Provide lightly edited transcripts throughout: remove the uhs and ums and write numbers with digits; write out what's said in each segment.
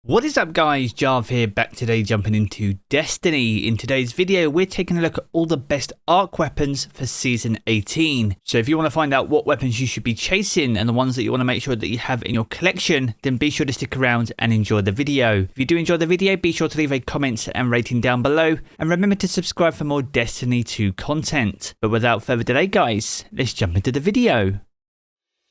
What is up guys, Jarv here, back today jumping into Destiny. In today's video we're taking a look at all the best arc weapons for Season 18. So if you want to find out what weapons you should be chasing and the ones that you want to make sure that you have in your collection, then be sure to stick around and enjoy the video. If you do enjoy the video, be sure to leave a comment and rating down below, and remember to subscribe for more Destiny 2 content. But without further delay guys, let's jump into the video.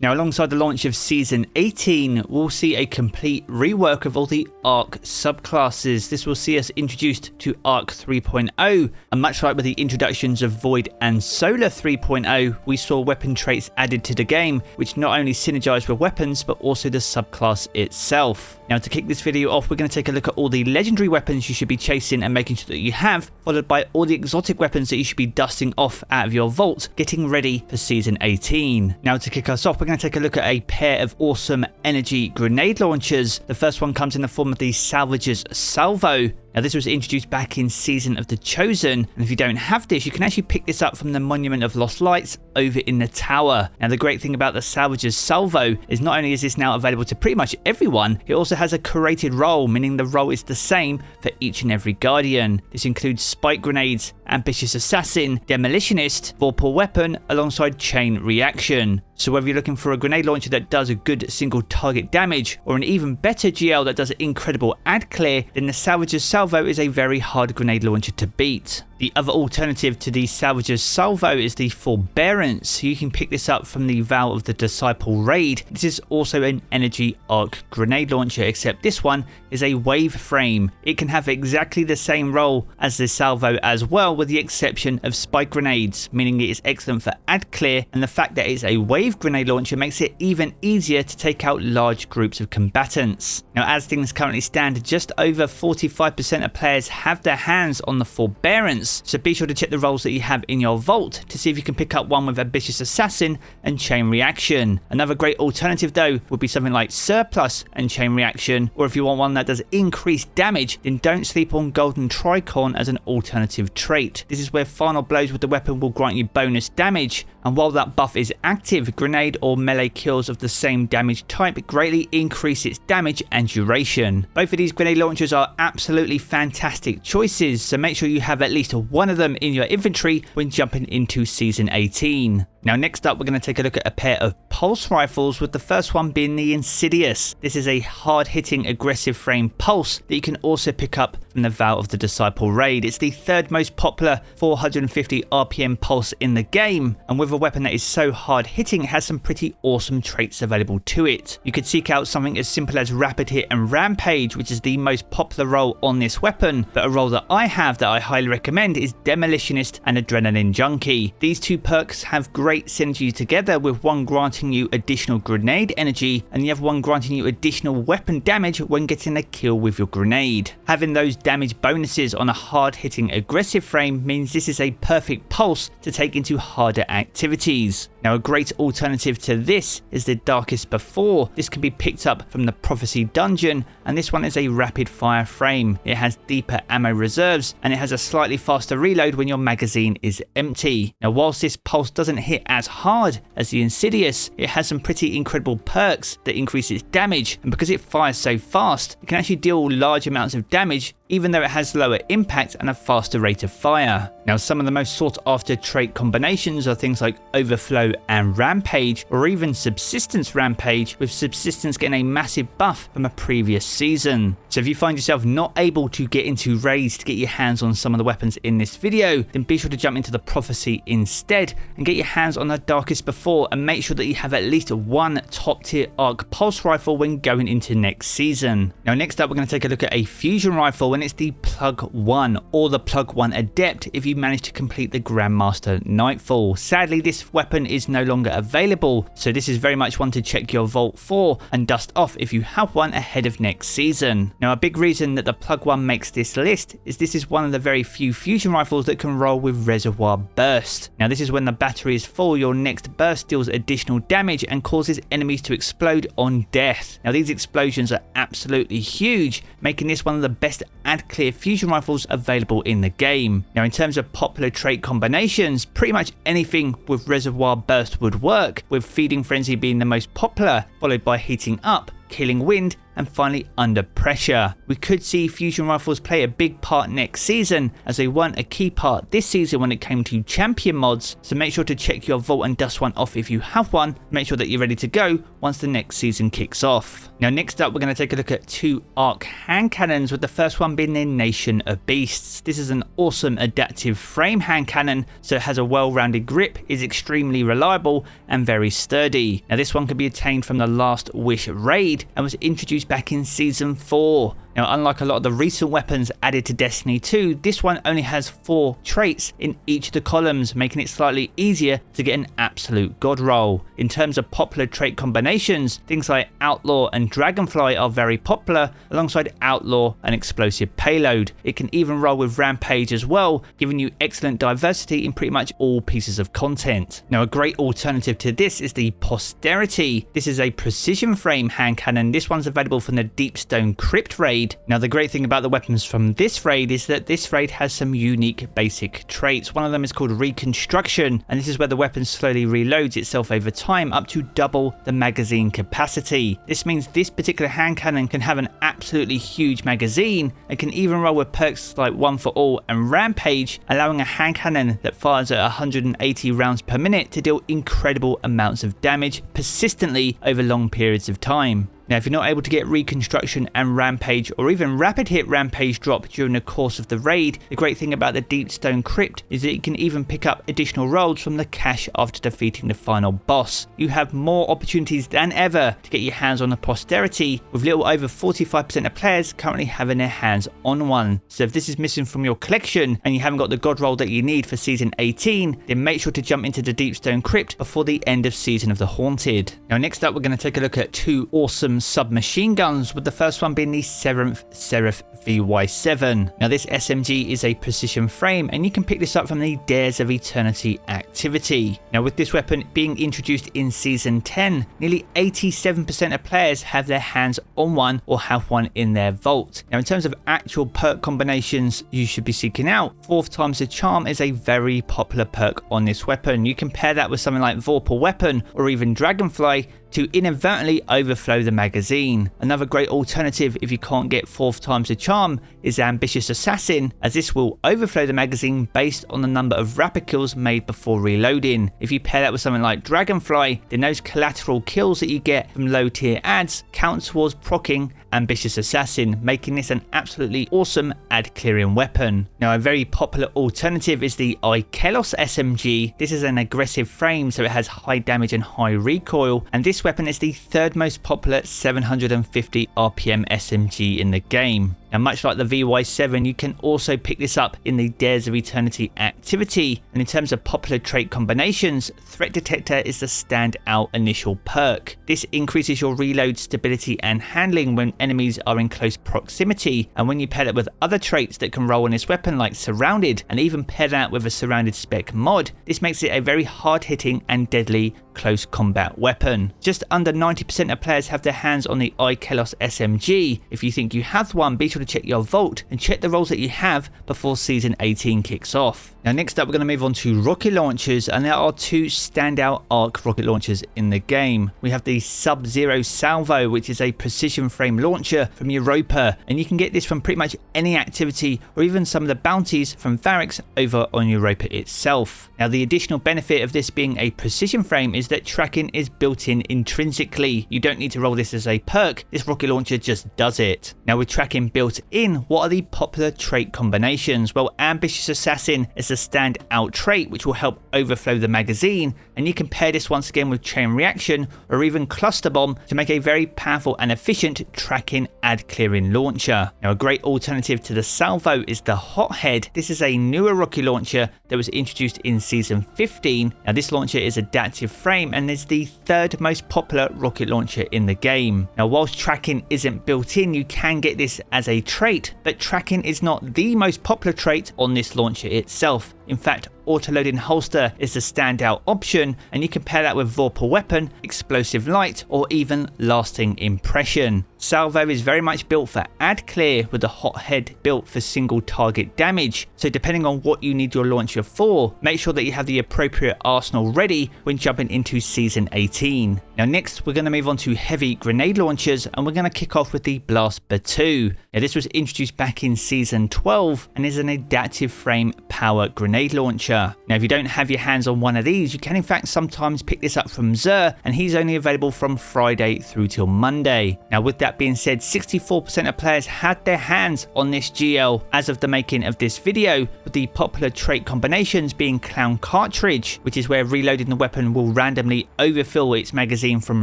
Now, alongside the launch of Season 18, we'll see a complete rework of all the Arc subclasses. This will see us introduced to Arc 3.0, and much like with the introductions of Void and Solar 3.0, we saw weapon traits added to the game, which not only synergize with weapons, but also the subclass itself. Now, to kick this video off, we're going to take a look at all the legendary weapons you should be chasing and making sure that you have, followed by all the exotic weapons that you should be dusting off out of your vault, getting ready for Season 18. Now, to kick us off, we're going to take a look at a pair of awesome energy grenade launchers. The first one comes in the form of the Salvage's Salvo. Now, this was introduced back in Season of the Chosen, and if you don't have this, you can actually pick this up from the Monument of Lost Lights over in the tower. Now, the great thing about the Salvage's Salvo is not only is this now available to pretty much everyone, it also has a curated role, meaning the role is the same for each and every Guardian. This includes Spike Grenades, Ambitious Assassin, Demolitionist, Vorpal Weapon, alongside Chain Reaction. So whether you're looking for a grenade launcher that does a good single target damage, or an even better GL that does incredible ad clear, then the Salvage's Salvo is a very hard grenade launcher to beat. The other alternative to the Salvage's Salvo is the Forbearance. You can pick this up from the Vow of the Disciple raid. This is also an energy arc grenade launcher, except this one is a wave frame. It can have exactly the same role as the Salvo as well, with the exception of spike grenades, meaning it is excellent for ad clear, and the fact that it's a wave grenade launcher makes it even easier to take out large groups of combatants. Now, as things currently stand, just over 45% of players have their hands on the Forbearance. So be sure to check the roles that you have in your vault to see if you can pick up one with Ambitious Assassin and Chain Reaction. Another great alternative though would be something like Surplus and Chain Reaction, or if you want one that does increased damage, then don't sleep on Golden Tricorn as an alternative trait. This is where final blows with the weapon will grant you bonus damage, and while that buff is active, grenade or melee kills of the same damage type greatly increase its damage and duration. Both of these grenade launchers are absolutely fantastic choices, so make sure you have at least one of them in your inventory when jumping into Season 18. Now, next up, we're going to take a look at a pair of pulse rifles, with the first one being the Insidious. This is a hard-hitting aggressive frame pulse that you can also pick up from the Vow of the Disciple raid. It's the third most popular 450 RPM pulse in the game, and with a weapon that is so hard-hitting, it has some pretty awesome traits available to it. You could seek out something as simple as Rapid Hit and Rampage, which is the most popular role on this weapon, but a role that I have that I highly recommend is Demolitionist and Adrenaline Junkie. These two perks have great synergy together, with one granting you additional grenade energy and the other one granting you additional weapon damage when getting a kill with your grenade. Having those damage bonuses on a hard-hitting aggressive frame means this is a perfect pulse to take into harder activities. Now, a great alternative to this is the Darkest Before. This can be picked up from the Prophecy dungeon, and this one is a rapid fire frame. It has deeper ammo reserves, and it has a slightly faster reload when your magazine is empty. Now, whilst this pulse doesn't hit as hard as the Insidious, it has some pretty incredible perks that increase its damage, and because it fires so fast, it can actually deal large amounts of damage even though it has lower impact and a faster rate of fire. Now, some of the most sought after trait combinations are things like Overflow and Rampage, or even Subsistence Rampage, with Subsistence getting a massive buff from a previous season. So if you find yourself not able to get into raids to get your hands on some of the weapons in this video, then be sure to jump into the Prophecy instead and get your hands on the Darkest Before, and make sure that you have at least one top tier arc pulse rifle when going into next season. Now, next up, we're going to take a look at a fusion rifle, and it's the Plug 1, or the Plug 1 Adept if you manage to complete the Grandmaster Nightfall. Sadly, this weapon is no longer available, so this is very much one to check your vault for and dust off if you have one ahead of next season. Now, a big reason that the Plug 1 makes this list is this is one of the very few fusion rifles that can roll with Reservoir Burst. Now, this is when the battery is full, your next burst deals additional damage and causes enemies to explode on death. Now, these explosions are absolutely huge, making this one of the best ad clear fusion rifles available in the game. Now, in terms of popular trait combinations, pretty much anything with Reservoir Burst would work, with Feeding Frenzy being the most popular, followed by Heating Up, Killing Wind, and finally Under Pressure. We could see fusion rifles play a big part next season, as they weren't a key part this season when it came to champion mods, so make sure to check your vault and dust one off if you have one. Make sure that you're ready to go once the next season kicks off. Now next up we're going to take a look at 2 arc hand cannons, with the first one being the Nation of Beasts. This is an awesome adaptive frame hand cannon, so it has a well-rounded grip, is extremely reliable and very sturdy. Now this one can be obtained from the Last Wish raid and was introduced back in season 4. Now, unlike a lot of the recent weapons added to Destiny 2, this one only has 4 traits in each of the columns, making it slightly easier to get an absolute god roll. In terms of popular trait combinations, things like Outlaw and Dragonfly are very popular, alongside Outlaw and Explosive Payload. It can even roll with Rampage as well, giving you excellent diversity in pretty much all pieces of content. Now, a great alternative to this is the Posterity. This is a precision frame hand cannon. This one's available from the Deepstone Crypt raid. Now the great thing about the weapons from this raid is that this raid has some unique basic traits. One of them is called Reconstruction, and this is where the weapon slowly reloads itself over time up to double the magazine capacity. This means this particular hand cannon can have an absolutely huge magazine and can even roll with perks like One for All and Rampage, allowing a hand cannon that fires at 180 rounds per minute to deal incredible amounts of damage persistently over long periods of time. Now, if you're not able to get Reconstruction and Rampage, or even Rapid Hit Rampage drop during the course of the raid, the great thing about the Deepstone Crypt is that you can even pick up additional rolls from the cache after defeating the final boss. You have more opportunities than ever to get your hands on the Posterity, with little over 45% of players currently having their hands on one. So if this is missing from your collection and you haven't got the god roll that you need for Season 18, then make sure to jump into the Deepstone Crypt before the end of Season of the Haunted. Now next up we're going to take a look at 2 awesome submachine guns, with the first one being the 7th Seraph VY7. Now this SMG is a precision frame, and you can pick this up from the Dares of Eternity activity. Now with this weapon being introduced in Season 10, nearly 87% of players have their hands on one or have one in their vault. Now in terms of actual perk combinations you should be seeking out, 4th times the charm is a very popular perk on this weapon. You can pair that with something like Vorpal Weapon or even Dragonfly to inadvertently overflow the magazine. Another great alternative if you can't get 4th times the charm is Ambitious Assassin, as this will overflow the magazine based on the number of rapid kills made before reloading. If you pair that with something like Dragonfly, then those collateral kills that you get from low tier ads count towards proccing Ambitious Assassin, making this an absolutely awesome ad clearing weapon. Now a very popular alternative is the Ikelos SMG. This is an aggressive frame, so it has high damage and high recoil, and this weapon is the 3rd most popular 750 RPM SMG in the game. Now much like the VY7, you can also pick this up in the Dares of Eternity activity, and in terms of popular trait combinations, Threat Detector is the standout initial perk. This increases your reload stability and handling when enemies are in close proximity, and when you pair it with other traits that can roll on this weapon like Surrounded, and even pair that with a Surrounded spec mod, this makes it a very hard hitting and deadly close combat weapon. Just under 90% of players have their hands on the Ikelos SMG. If you think you have one, be sure to check your vault and check the rolls that you have before Season 18 kicks off. Now next up we're going to move on to rocket launchers, and there are 2 standout arc rocket launchers in the game. We have the Sub-Zero Salvo, which is a precision frame launcher from Europa, and you can get this from pretty much any activity or even some of the bounties from Variks over on Europa itself. Now the additional benefit of this being a precision frame is that tracking is built in intrinsically. You don't need to roll this as a perk, this rocket launcher just does it. Now with tracking built in, what are the popular trait combinations? Well, Ambitious Assassin is a standout trait which will help overflow the magazine, and you can pair this once again with Chain Reaction or even Cluster Bomb to make a very powerful and efficient tracking ad clearing launcher. Now a great alternative to the Salvo is the Hothead. This is a newer rocket launcher that was introduced in Season 15. Now this launcher is adaptive frame and is the 3rd most popular rocket launcher in the game. Now whilst tracking isn't built in, you can get this as a trait, but tracking is not the most popular trait on this launcher itself. In fact, auto-loading holster is the standout option, and you can pair that with Vorpal Weapon, Explosive Light, or even Lasting Impression. Salvo is very much built for ad clear, with the hothead built for single target damage, so depending on what you need your launcher for, make sure that you have the appropriate arsenal ready when jumping into Season 18. Now next we're going to move on to heavy grenade launchers, and we're going to kick off with the Blast B2. Now this was introduced back in Season 12 and is an adaptive frame power grenade launcher. Now if you don't have your hands on one of these, you can in fact sometimes pick this up from Xur, and he's only available from Friday through till Monday. Now with that being said, 64% of players had their hands on this GL as of the making of this video, with the popular trait combinations being Clown Cartridge, which is where reloading the weapon will randomly overfill its magazine from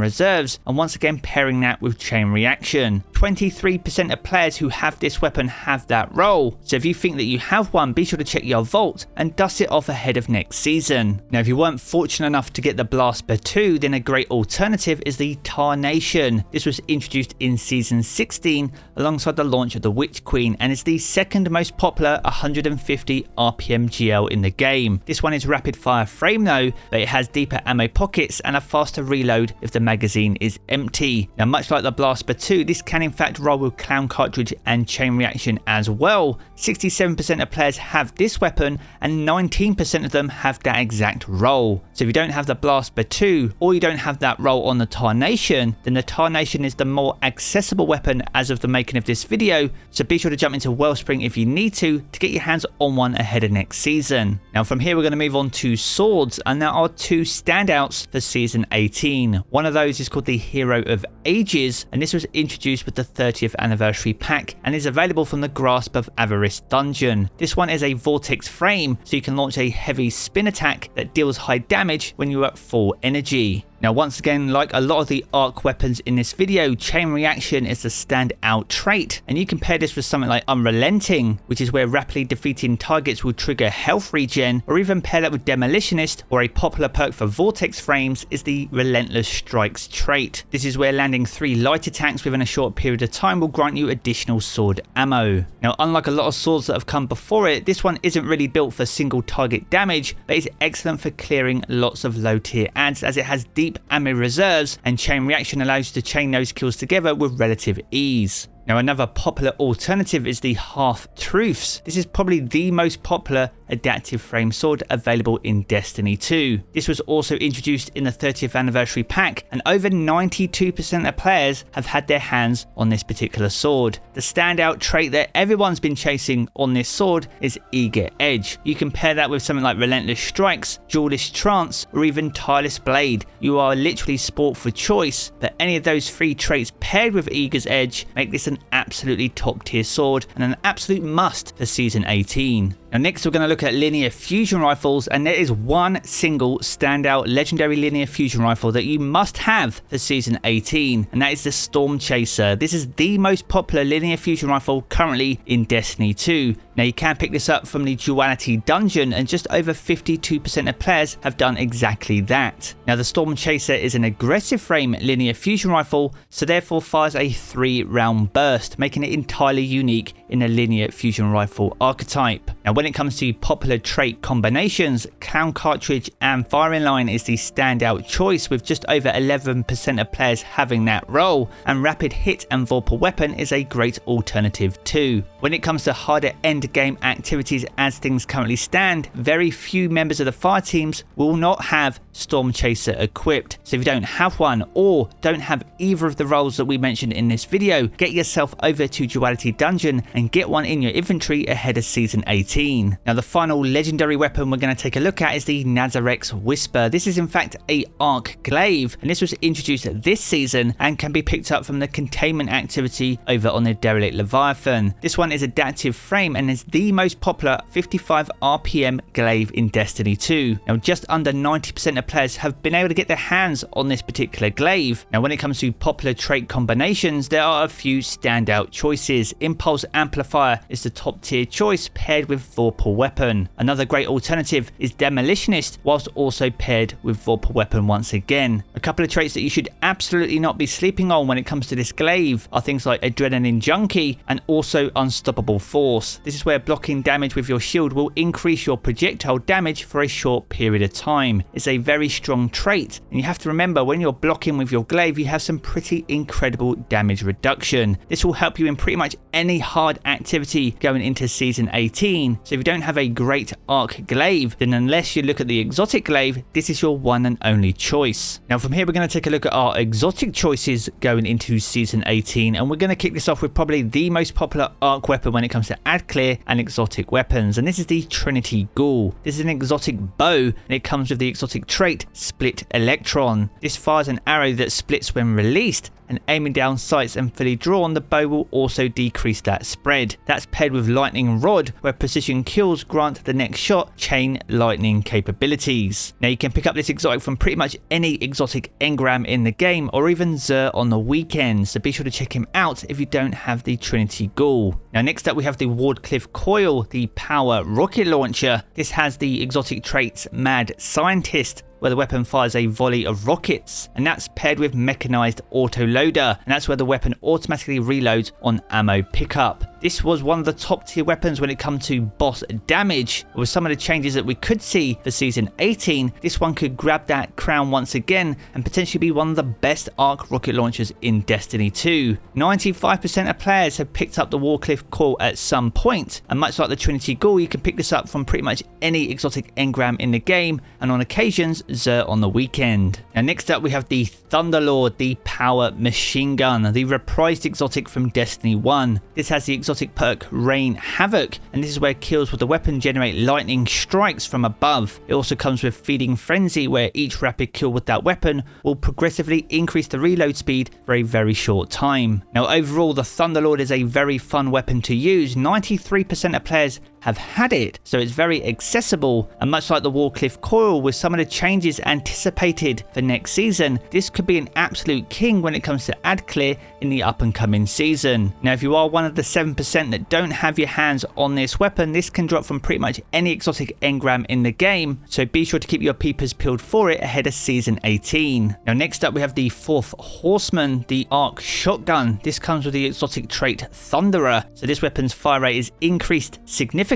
reserves, and once again pairing that with Chain Reaction. 23% of players who have this weapon have that role, so if you think that you have one, be sure to check your vault and dust it off ahead of next season. Now if you weren't fortunate enough to get the Blast B2, then a great alternative is the Tarnation. This was introduced in Season 16 alongside the launch of the Witch Queen, and is the second most popular 150 RPM GL in the game. This one is rapid fire frame though, but it has deeper ammo pockets and a faster reload if the magazine is empty. Now much like the Blast B2, this can in fact roll with Clown Cartridge and Chain Reaction as well. 67% of players have this weapon, and 19% of them have that exact role. So if you don't have the Blast B2, or you don't have that role on the Tarnation, then the Tarnation is the more accessible weapon as of the making of this video, so be sure to jump into Wellspring if you need to get your hands on one ahead of next season. Now from here we're going to move on to swords, and there are two standouts for Season 18. One of those is called the Hero of Ages, and this was introduced with the 30th anniversary pack and is available from the Grasp of Avarice dungeon. This one is a vortex frame, so you can launch a heavy spin attack that deals high damage when you're at full energy. Now once again, like a lot of the arc weapons in this video, Chain Reaction is the standout trait, and you can pair this with something like Unrelenting, which is where rapidly defeating targets will trigger health regen, or even pair that with Demolitionist, or a popular perk for vortex frames is the Relentless Strikes trait. This is where landing 3 light attacks within a short period of time will grant you additional sword ammo. Now unlike a lot of swords that have come before it, this one isn't really built for single target damage, but is excellent for clearing lots of low tier adds, as it has deep ammo reserves, and Chain Reaction allows you to chain those kills together with relative ease. Now another popular alternative is the Half-Truths. This is probably the most popular adaptive frame sword available in Destiny 2. This was also introduced in the 30th anniversary pack, and over 92% of players have had their hands on this particular sword. The standout trait that everyone's been chasing on this sword is Eager Edge. You can pair that with something like Relentless Strikes, Duelist Trance, or even Tireless Blade. You are literally sport for choice, but any of those 3 traits paired with Eager's Edge make this an absolutely top tier sword and an absolute must for Season 18. Now next we're going to look at linear fusion rifles, and there is one single standout legendary linear fusion rifle that you must have for Season 18, and that is the Storm Chaser. This is the most popular linear fusion rifle currently in Destiny 2. Now you can pick this up from the Duality dungeon, and just over 52% of players have done exactly that. Now the Storm Chaser is an aggressive frame linear fusion rifle, so therefore fires a 3-round burst, making it entirely unique in the linear fusion rifle archetype. Now when it comes to popular trait combinations, Clown Cartridge and Firing Line is the standout choice, with just over 11% of players having that role, and Rapid Hit and Vorpal Weapon is a great alternative too. When it comes to harder end game activities as things currently stand, very few members of the fire teams will not have Storm Chaser equipped, so if you don't have one or don't have either of the roles that we mentioned in this video, get yourself over to Duality Dungeon and get one in your inventory ahead of Season 18. Now the final legendary weapon we're going to take a look at is the Nazareth's Whisper. This is in fact a arc glaive, and this was introduced this season and can be picked up from the containment activity over on the Derelict Leviathan. This one is adaptive frame and is the most popular 55 RPM glaive in Destiny 2. Now just under 90% of players have been able to get their hands on this particular glaive. Now when it comes to popular trait combinations, there are a few standout choices. Impulse Amplifier is the top tier choice paired with Vorpal Weapon. Another great alternative is Demolitionist, whilst also paired with Vorpal Weapon once again. A couple of traits that you should absolutely not be sleeping on when it comes to this glaive are things like Adrenaline Junkie and also Unstoppable Unstoppable Force. This is where blocking damage with your shield will increase your projectile damage for a short period of time. It's a very strong trait, and you have to remember when you're blocking with your glaive you have some pretty incredible damage reduction. This will help you in pretty much any hard activity going into Season 18, so if you don't have a great arc glaive, then unless you look at the exotic glaive, this is your one and only choice. Now from here we're going to take a look at our exotic choices going into Season 18, and we're going to kick this off with probably the most popular arc weapon when it comes to ad clear and exotic weapons, and this is the Trinity Ghoul. This is an exotic bow, and it comes with the exotic trait Split Electron. This fires an arrow that splits when released, and aiming down sights and fully drawn, the bow will also decrease that spread. That's paired with Lightning Rod, where precision kills grant the next shot chain lightning capabilities. Now you can pick up this exotic from pretty much any exotic engram in the game, or even Xur on the weekends, so be sure to check him out if you don't have the Trinity Ghoul. Now next up we have the Wardcliff Coil, the power rocket launcher. This has the exotic traits Mad Scientist, where the weapon fires a volley of rockets, and that's paired with mechanized autoloader, and that's where the weapon automatically reloads on ammo pickup. This was one of the top tier weapons when it comes to boss damage. With some of the changes that we could see for Season 18, this one could grab that crown once again and potentially be one of the best arc rocket launchers in Destiny 2. 95% of players have picked up the Wardcliff Coil at some point, and much like the Trinity Ghoul, you can pick this up from pretty much any exotic engram in the game, and on occasions Xur on the weekend. Now next up we have the Thunderlord, the power machine gun, the reprised exotic from Destiny 1. This has the exotic perk Rain Havoc, and this is where kills with the weapon generate lightning strikes from above. It also comes with Feeding Frenzy, where each rapid kill with that weapon will progressively increase the reload speed for a very short time. Now overall the Thunderlord is a very fun weapon to use. 93% of players have had it, so it's very accessible, and much like the Wardcliff Coil, with some of the changes anticipated for next season, this could be an absolute king when it comes to ad clear in the up and coming season. Now if you are one of the 7% that don't have your hands on this weapon, this can drop from pretty much any exotic engram in the game, so be sure to keep your peepers peeled for it ahead of Season 18. Now next up we have the fourth horseman, the arc shotgun. This comes with the exotic trait Thunderer, so this weapon's fire rate is increased significantly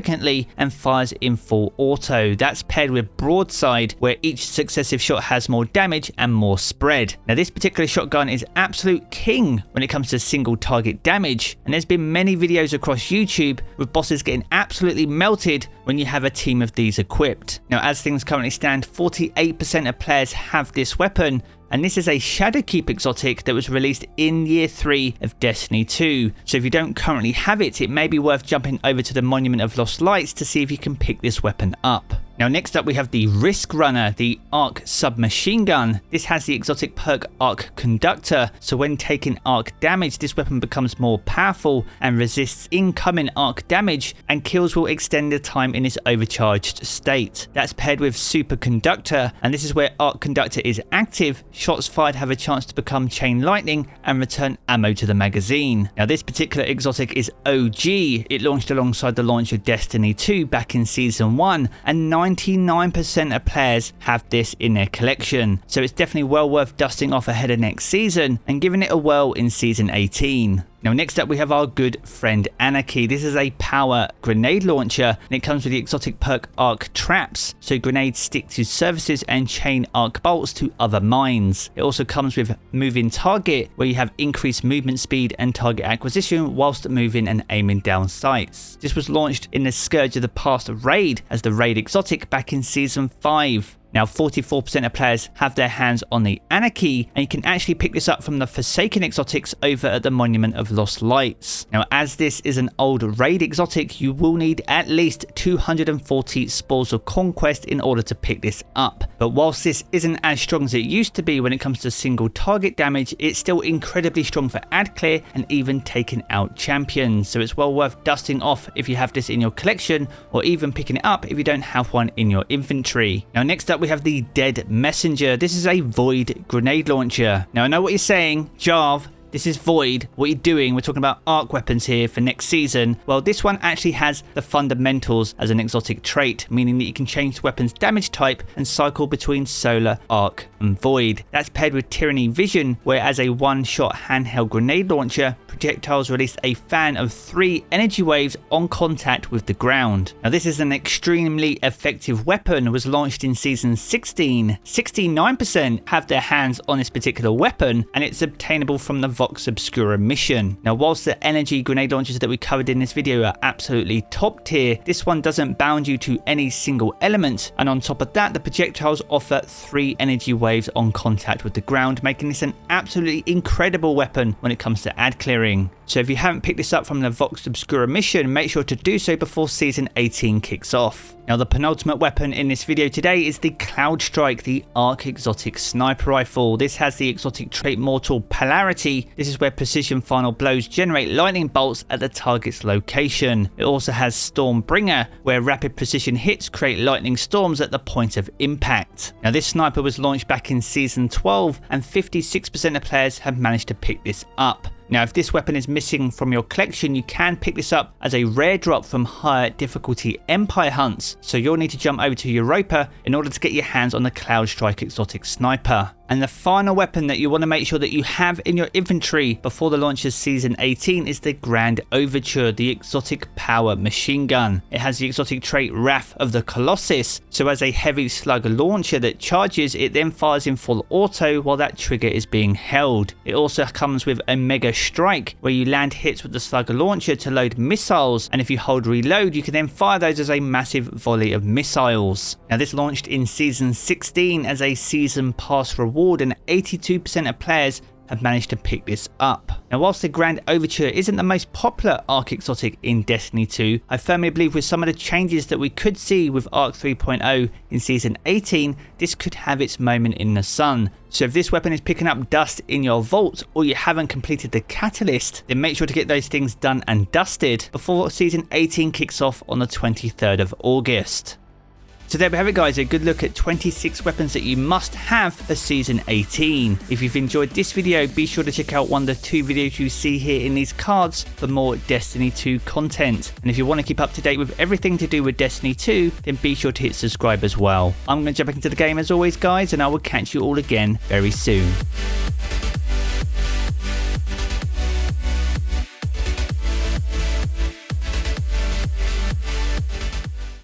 and fires in full auto. That's paired with broadside, where each successive shot has more damage and more spread. Now this particular shotgun is absolute king when it comes to single target damage, and there's been many videos across YouTube with bosses getting absolutely melted when you have a team of these equipped. Now as things currently stand, 48% of players have this weapon, and this is a Shadowkeep exotic that was released in Year 3 of Destiny 2. So if you don't currently have it, it may be worth jumping over to the Monument of Lost Lights to see if you can pick this weapon up. Now next up we have the Risk Runner, the Arc Submachine Gun. This has the exotic perk Arc Conductor, so when taking arc damage this weapon becomes more powerful and resists incoming arc damage, and kills will extend the time in its overcharged state. That's paired with Superconductor, and this is where Arc Conductor is active. Shots fired have a chance to become chain lightning and return ammo to the magazine. Now this particular exotic is OG. It launched alongside the launch of Destiny 2 back in Season 1, and 99% of players have this in their collection, so it's definitely well worth dusting off ahead of next season and giving it a whirl in Season 18. Now next up we have our good friend Anarchy. This is a power grenade launcher, and it comes with the exotic perk Arc Traps, so grenades stick to surfaces and chain arc bolts to other mines. It also comes with Moving Target, where you have increased movement speed and target acquisition whilst moving and aiming down sights. This was launched in the Scourge of the Past raid as the raid exotic back in Season 5. Now 44% of players have their hands on the Anarchy, and you can actually pick this up from the Forsaken exotics over at the Monument of Lost Lights. Now as this is an old raid exotic, you will need at least 240 Spores of Conquest in order to pick this up. But whilst this isn't as strong as it used to be when it comes to single target damage, it's still incredibly strong for ad clear and even taking out champions, so it's well worth dusting off if you have this in your collection, or even picking it up if you don't have one in your inventory. Now next up we have the Dead Messenger. This is a void grenade launcher. Now I know what you're saying, Jarv, This is Void. What you're doing, we're talking about arc weapons here for next season. Well, this one actually has the fundamentals as an exotic trait, meaning that you can change the weapon's damage type and cycle between solar, arc and void. That's paired with Tyranny Vision, where as a one-shot handheld grenade launcher, projectiles release a fan of 3 energy waves on contact with the ground. Now this is an extremely effective weapon, was launched in season 16. 69% have their hands on this particular weapon, and it's obtainable from the Vox Obscura mission. Now whilst the energy grenade launchers that we covered in this video are absolutely top tier, this one doesn't bound you to any single element, and on top of that the projectiles offer 3 energy waves on contact with the ground, making this an absolutely incredible weapon when it comes to ad clearing. So if you haven't picked this up from the Vox Obscura mission, make sure to do so before season 18 kicks off. Now the penultimate weapon in this video today is the Cloud Strike, the Arc Exotic Sniper Rifle. This has the exotic trait Mortal Polarity. This is where precision final blows generate lightning bolts at the target's location. It also has Stormbringer, where rapid precision hits create lightning storms at the point of impact. Now this sniper was launched back in season 12, and 56% of players have managed to pick this up. Now if this weapon is missing from your collection, you can pick this up as a rare drop from higher difficulty Empire hunts, so you'll need to jump over to Europa in order to get your hands on the Cloud Strike Exotic Sniper. And the final weapon that you want to make sure that you have in your inventory before the launch of season 18 is the Grand Overture, the exotic power machine gun. It has the exotic trait Wrath of the Colossus, so as a heavy slug launcher that charges, it then fires in full auto while that trigger is being held. It also comes with a Mega Strike, where you land hits with the slug launcher to load missiles, and if you hold reload you can then fire those as a massive volley of missiles. Now this launched in season 16 as a season pass reward, and 82% of players have managed to pick this up. Now whilst the Grand Overture isn't the most popular Arc Exotic in Destiny 2, I firmly believe with some of the changes that we could see with Arc 3.0 in Season 18, this could have its moment in the sun. So if this weapon is picking up dust in your vault, or you haven't completed the Catalyst, then make sure to get those things done and dusted before Season 18 kicks off on the 23rd of August. So there we have it guys, a good look at 26 weapons that you must have for Season 18. If you've enjoyed this video, be sure to check out one of the 2 videos you see here in these cards for more Destiny 2 content. And if you want to keep up to date with everything to do with Destiny 2, then be sure to hit subscribe as well. I'm going to jump back into the game as always guys, and I will catch you all again very soon.